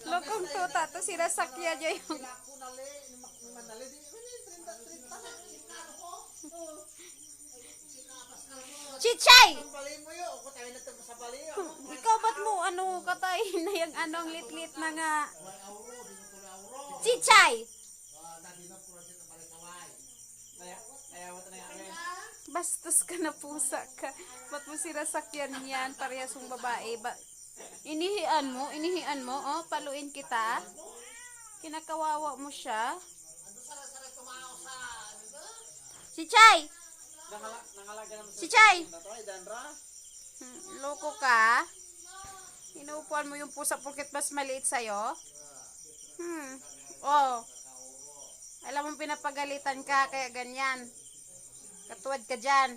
Lokong tuta to sinasakya dyan yung... Chichay! Ikaw ba't mo ano katay na yung anong lit-lit na nga? Chichay! Bastos ka na pusa ka. Ba't mo sinasakyan yan? Parehas yung babae. Inihian mo, oh, paluin kita. Kinakawawa mo siya. Chichay! Chichay! Loko ka? Inuupuan mo yung pusa porket mas maliit sa'yo? Oh. Alam mo pinapagalitan ka kaya ganyan. Katuwad ka dyan.